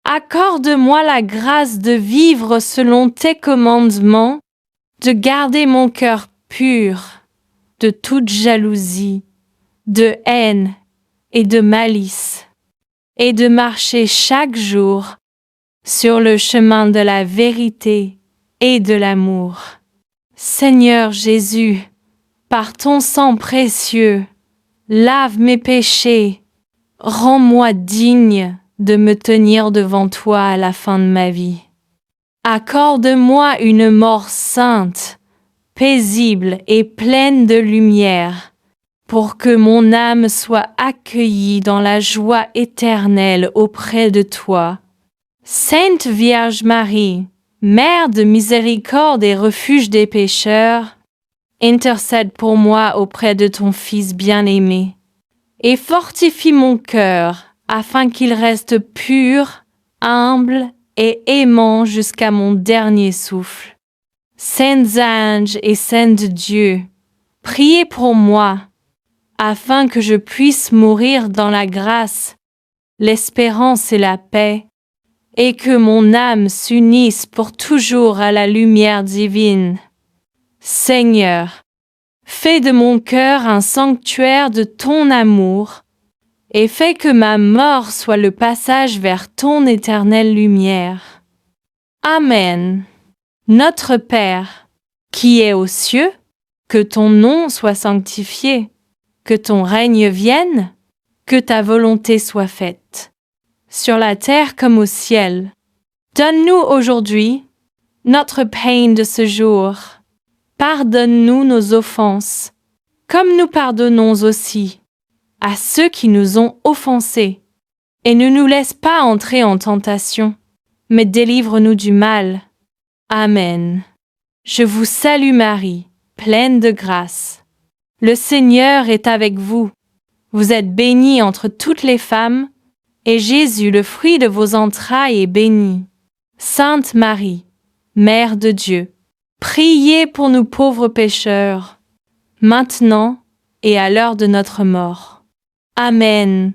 accorde-moi la grâce de vivre selon tes commandements, de garder mon cœur pur de toute jalousie, de haine et de malice, et de marcher chaque jour sur le chemin de la vérité et de l'amour. Seigneur Jésus, par ton sang précieux, lave mes péchés, rends-moi digne de me tenir devant toi à la fin de ma vie. Accorde-moi une mort sainte, paisible et pleine de lumière, pour que mon âme soit accueillie dans la joie éternelle auprès de toi. Sainte Vierge Marie, Mère de miséricorde et refuge des pécheurs, intercède pour moi auprès de ton Fils bien-aimé, et fortifie mon cœur afin qu'il reste pur, humble et aimant jusqu'à mon dernier souffle. Saints anges et saints de Dieu, priez pour moi, afin que je puisse mourir dans la grâce, l'espérance et la paix, et que mon âme s'unisse pour toujours à la lumière divine. Seigneur, fais de mon cœur un sanctuaire de ton amour, et fais que ma mort soit le passage vers ton éternelle lumière. Amen. Notre Père, qui es aux cieux, que ton nom soit sanctifié, que ton règne vienne, que ta volonté soit faite, sur la terre comme au ciel. Donne-nous aujourd'hui notre pain de ce jour. Pardonne-nous nos offenses, comme nous pardonnons aussi à ceux qui nous ont offensés. Et ne nous laisse pas entrer en tentation, mais délivre-nous du mal. Amen. Je vous salue Marie, pleine de grâce. Le Seigneur est avec vous. Vous êtes bénie entre toutes les femmes, et Jésus, le fruit de vos entrailles, est béni. Sainte Marie, Mère de Dieu, priez pour nous pauvres pécheurs, maintenant et à l'heure de notre mort. Amen.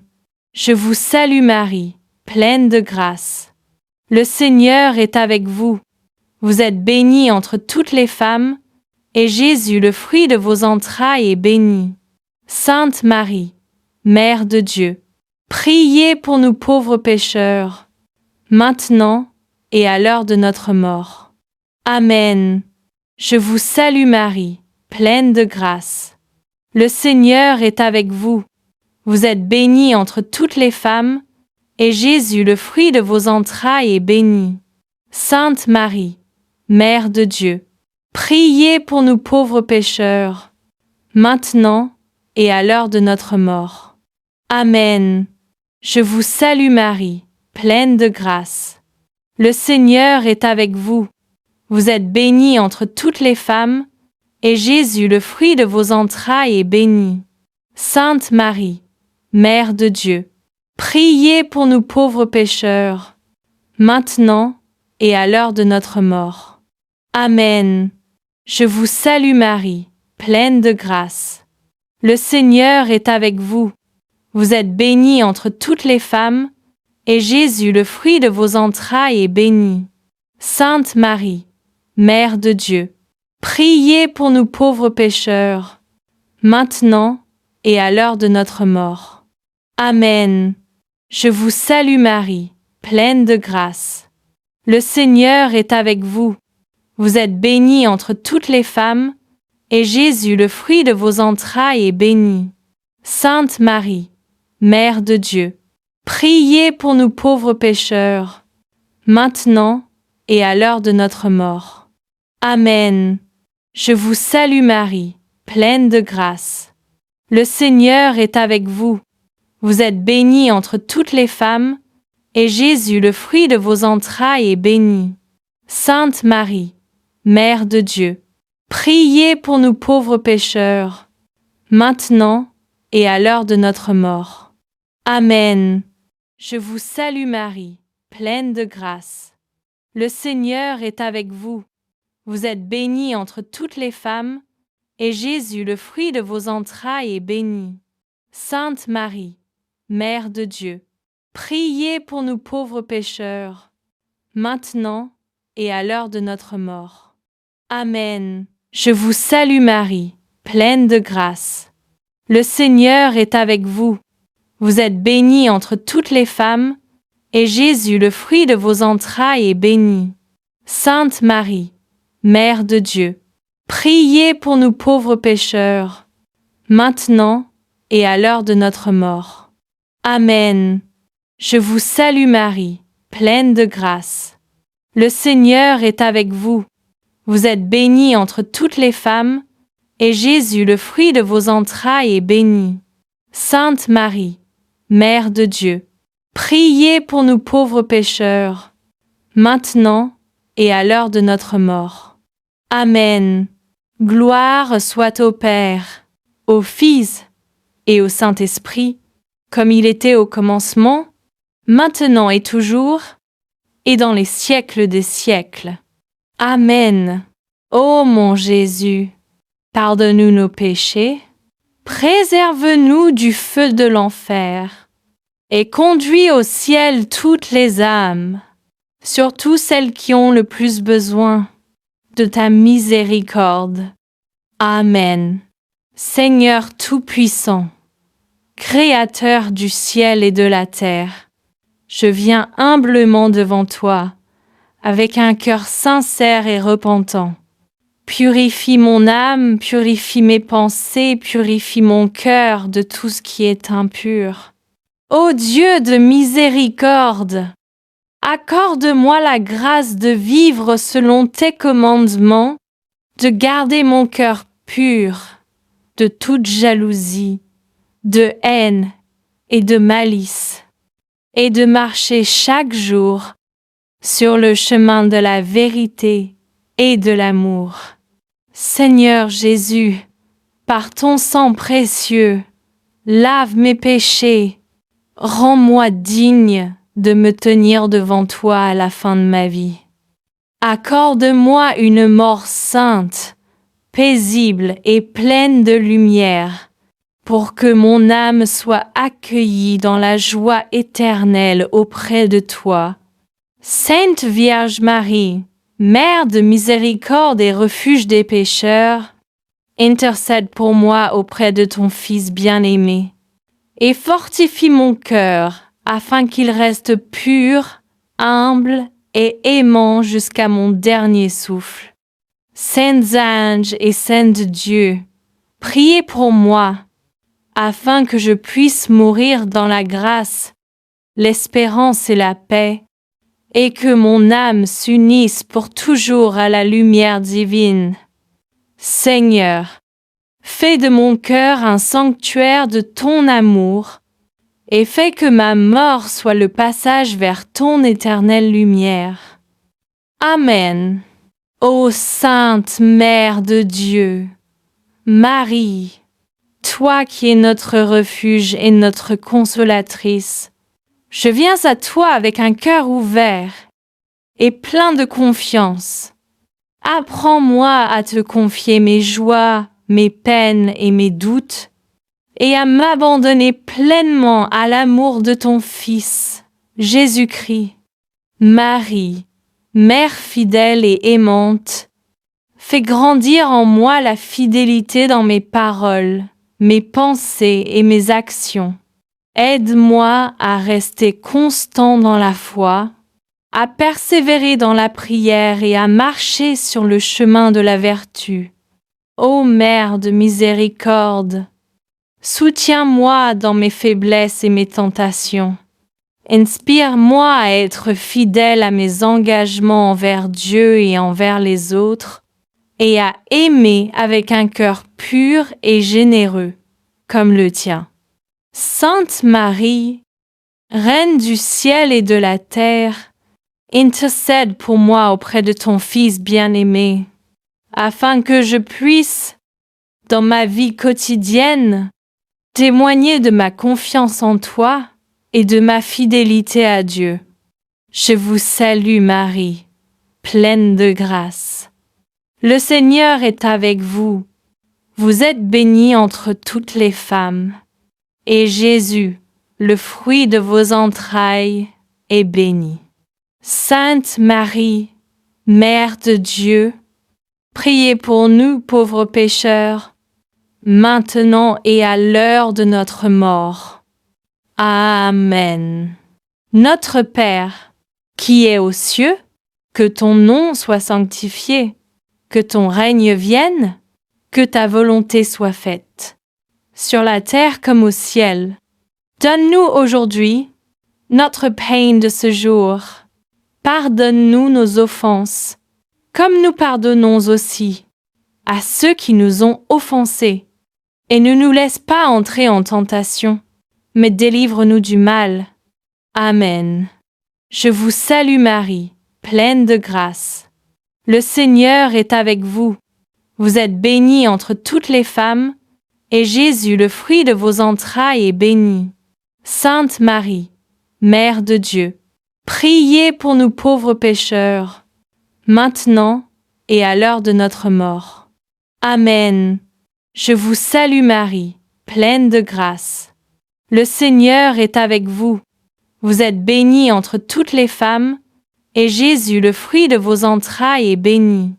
Je vous salue Marie, pleine de grâce. Le Seigneur est avec vous. Vous êtes bénie entre toutes les femmes, et Jésus, le fruit de vos entrailles, est béni. Sainte Marie, Mère de Dieu, priez pour nous pauvres pécheurs, maintenant et à l'heure de notre mort. Amen. Je vous salue Marie, pleine de grâce. Le Seigneur est avec vous. Vous êtes bénie entre toutes les femmes, et Jésus, le fruit de vos entrailles, est béni. Sainte Marie, Mère de Dieu, priez pour nous pauvres pécheurs, maintenant et à l'heure de notre mort. Amen. Je vous salue Marie, pleine de grâce. Le Seigneur est avec vous. Vous êtes bénie entre toutes les femmes, et Jésus, le fruit de vos entrailles, est béni. Sainte Marie, Mère de Dieu, priez pour nous pauvres pécheurs, maintenant et à l'heure de notre mort. Amen. Je vous salue Marie, pleine de grâce. Le Seigneur est avec vous. Vous êtes bénie entre toutes les femmes, et Jésus, le fruit de vos entrailles, est béni. Sainte Marie, Mère de Dieu, priez pour nous pauvres pécheurs, maintenant et à l'heure de notre mort. Amen. Je vous salue Marie, pleine de grâce. Le Seigneur est avec vous. Vous êtes bénie entre toutes les femmes, et Jésus, le fruit de vos entrailles, est béni. Sainte Marie, Mère de Dieu, priez pour nous pauvres pécheurs, maintenant et à l'heure de notre mort. Amen. Je vous salue Marie, pleine de grâce. Le Seigneur est avec vous. Vous êtes bénie entre toutes les femmes, et Jésus, le fruit de vos entrailles, est béni. Sainte Marie, Mère de Dieu, priez pour nous pauvres pécheurs, maintenant et à l'heure de notre mort. Amen. Je vous salue Marie, pleine de grâce. Le Seigneur est avec vous. Vous êtes bénie entre toutes les femmes, et Jésus, le fruit de vos entrailles, est béni. Sainte Marie, Mère de Dieu, priez pour nous pauvres pécheurs, maintenant et à l'heure de notre mort. Amen. Je vous salue Marie, pleine de grâce. Le Seigneur est avec vous. Vous êtes bénie entre toutes les femmes, et Jésus, le fruit de vos entrailles, est béni. Sainte Marie, Mère de Dieu, priez pour nous pauvres pécheurs, maintenant et à l'heure de notre mort. Amen. Je vous salue Marie, pleine de grâce. Le Seigneur est avec vous. Vous êtes bénie entre toutes les femmes, et Jésus, le fruit de vos entrailles, est béni. Sainte Marie, Mère de Dieu, priez pour nous pauvres pécheurs, maintenant et à l'heure de notre mort. Amen. Gloire soit au Père, au Fils et au Saint-Esprit, comme il était au commencement, maintenant et toujours, et dans les siècles des siècles. Amen. Ô mon Jésus, pardonne-nous nos péchés, préserve-nous du feu de l'enfer, et conduis au ciel toutes les âmes, surtout celles qui ont le plus besoin de ta miséricorde. Amen. Seigneur Tout-Puissant, Créateur du ciel et de la terre, je viens humblement devant toi, avec un cœur sincère et repentant. Purifie mon âme, purifie mes pensées, purifie mon cœur de tout ce qui est impur. Ô Dieu de miséricorde, accorde-moi la grâce de vivre selon tes commandements, de garder mon cœur pur de toute jalousie, de haine et de malice, et de marcher chaque jour sur le chemin de la vérité et de l'amour. Seigneur Jésus, par ton sang précieux, lave mes péchés, rends-moi digne de me tenir devant toi à la fin de ma vie. Accorde-moi une mort sainte, paisible et pleine de lumière, pour que mon âme soit accueillie dans la joie éternelle auprès de toi. Sainte Vierge Marie, Mère de miséricorde et refuge des pécheurs, intercède pour moi auprès de ton Fils bien-aimé, et fortifie mon cœur afin qu'il reste pur, humble et aimant jusqu'à mon dernier souffle. Saints anges et saints de Dieu, priez pour moi, afin que je puisse mourir dans la grâce, l'espérance et la paix, et que mon âme s'unisse pour toujours à la lumière divine. Seigneur, fais de mon cœur un sanctuaire de ton amour, et fais que ma mort soit le passage vers ton éternelle lumière. Amen. Ô Sainte Mère de Dieu, Marie, toi qui es notre refuge et notre consolatrice, je viens à toi avec un cœur ouvert et plein de confiance. Apprends-moi à te confier mes joies, mes peines et mes doutes, et à m'abandonner pleinement à l'amour de ton Fils, Jésus-Christ. Marie, Mère fidèle et aimante, fais grandir en moi la fidélité dans mes paroles, mes pensées et mes actions. Aide-moi à rester constant dans la foi, à persévérer dans la prière et à marcher sur le chemin de la vertu. Ô Mère de miséricorde, soutiens-moi dans mes faiblesses et mes tentations. Inspire-moi à être fidèle à mes engagements envers Dieu et envers les autres, et à aimer avec un cœur pur et généreux, comme le tien. Sainte Marie, Reine du ciel et de la terre, intercède pour moi auprès de ton Fils bien-aimé, afin que je puisse, dans ma vie quotidienne, témoigner de ma confiance en toi et de ma fidélité à Dieu. Je vous salue Marie, pleine de grâce. Le Seigneur est avec vous. Vous êtes bénie entre toutes les femmes. Et Jésus, le fruit de vos entrailles, est béni. Sainte Marie, Mère de Dieu, priez pour nous pauvres pécheurs, maintenant et à l'heure de notre mort. Amen. Notre Père, qui es aux cieux, que ton nom soit sanctifié, que ton règne vienne, que ta volonté soit faite, sur la terre comme au ciel. Donne-nous aujourd'hui notre pain de ce jour. Pardonne-nous nos offenses, comme nous pardonnons aussi à ceux qui nous ont offensés. Et ne nous laisse pas entrer en tentation, mais délivre-nous du mal. Amen. Je vous salue Marie, pleine de grâce. Le Seigneur est avec vous. Vous êtes bénie entre toutes les femmes, et Jésus, le fruit de vos entrailles, est béni. Sainte Marie, Mère de Dieu, priez pour nous pauvres pécheurs, maintenant et à l'heure de notre mort. Amen. Je vous salue Marie, pleine de grâce. Le Seigneur est avec vous. Vous êtes bénie entre toutes les femmes, et Jésus, le fruit de vos entrailles, est béni.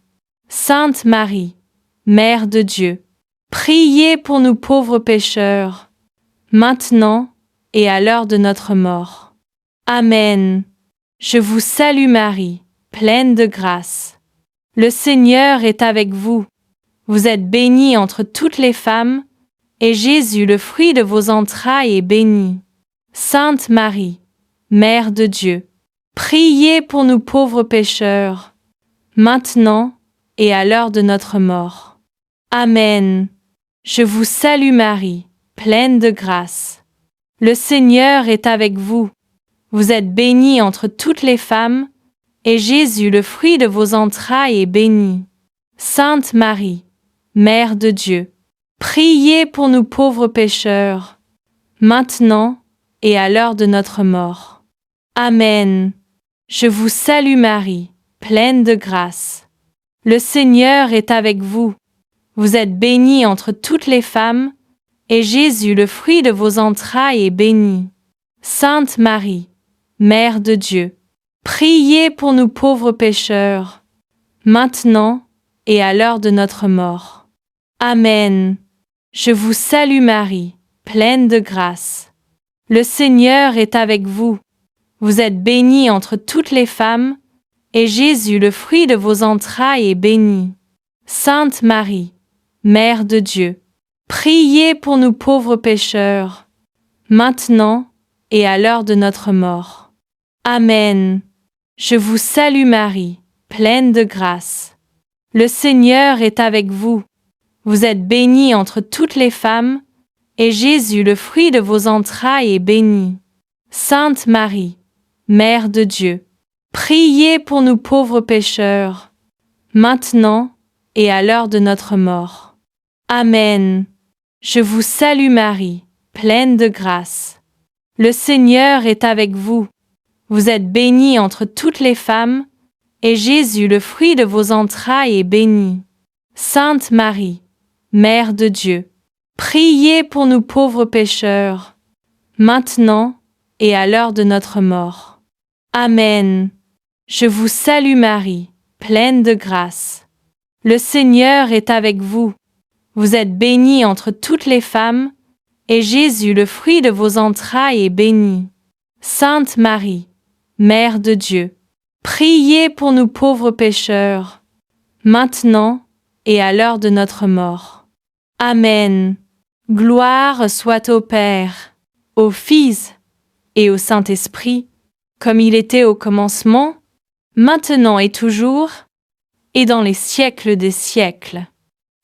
Sainte Marie, Mère de Dieu, priez pour nous pauvres pécheurs, maintenant et à l'heure de notre mort. Amen. Je vous salue Marie, pleine de grâce. Le Seigneur est avec vous. Vous êtes bénie entre toutes les femmes, et Jésus, le fruit de vos entrailles, est béni. Sainte Marie, Mère de Dieu, priez pour nous pauvres pécheurs, maintenant et à l'heure de notre mort. Amen. Je vous salue Marie, pleine de grâce. Le Seigneur est avec vous. Vous êtes bénie entre toutes les femmes, et Jésus, le fruit de vos entrailles, est béni. Sainte Marie, Mère de Dieu, priez pour nous pauvres pécheurs, maintenant et à l'heure de notre mort. Amen. Je vous salue Marie, pleine de grâce. Le Seigneur est avec vous. Vous êtes bénie entre toutes les femmes, et Jésus, le fruit de vos entrailles, est béni. Sainte Marie, Mère de Dieu, priez pour nous pauvres pécheurs, maintenant et à l'heure de notre mort. Amen. Je vous salue Marie, pleine de grâce. Le Seigneur est avec vous. Vous êtes bénie entre toutes les femmes, et Jésus, le fruit de vos entrailles, est béni. Sainte Marie, Mère de Dieu, priez pour nous pauvres pécheurs, maintenant et à l'heure de notre mort. Amen. Je vous salue Marie, pleine de grâce. Le Seigneur est avec vous. Vous êtes bénie entre toutes les femmes, et Jésus, le fruit de vos entrailles, est béni. Sainte Marie, Mère de Dieu, priez pour nous pauvres pécheurs, maintenant et à l'heure de notre mort. Amen. Je vous salue Marie, pleine de grâce. Le Seigneur est avec vous. Vous êtes bénie entre toutes les femmes, et Jésus, le fruit de vos entrailles, est béni. Sainte Marie, Mère de Dieu, priez pour nous pauvres pécheurs, maintenant et à l'heure de notre mort. Amen. Je vous salue Marie, pleine de grâce. Le Seigneur est avec vous. Vous êtes bénie entre toutes les femmes, et Jésus, le fruit de vos entrailles, est béni. Sainte Marie, Mère de Dieu, priez pour nous pauvres pécheurs, maintenant et à l'heure de notre mort. Amen. Gloire soit au Père, au Fils et au Saint-Esprit, comme il était au commencement, maintenant et toujours, et dans les siècles des siècles.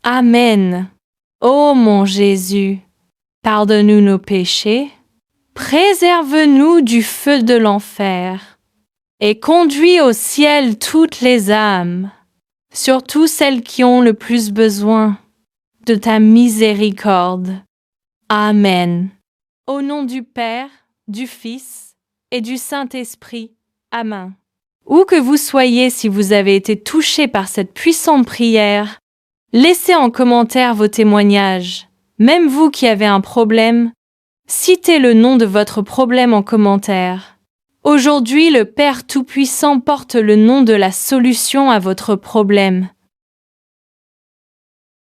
Amen. Ô mon Jésus, pardonne-nous nos péchés, préserve-nous du feu de l'enfer, et conduis au ciel toutes les âmes, surtout celles qui ont le plus besoin de ta miséricorde. Amen. Au nom du Père, du Fils et du Saint-Esprit. Amen. Où que vous soyez, si vous avez été touché par cette puissante prière, laissez en commentaire vos témoignages. Même vous qui avez un problème, citez le nom de votre problème en commentaire. Aujourd'hui, le Père Tout-Puissant porte le nom de la solution à votre problème.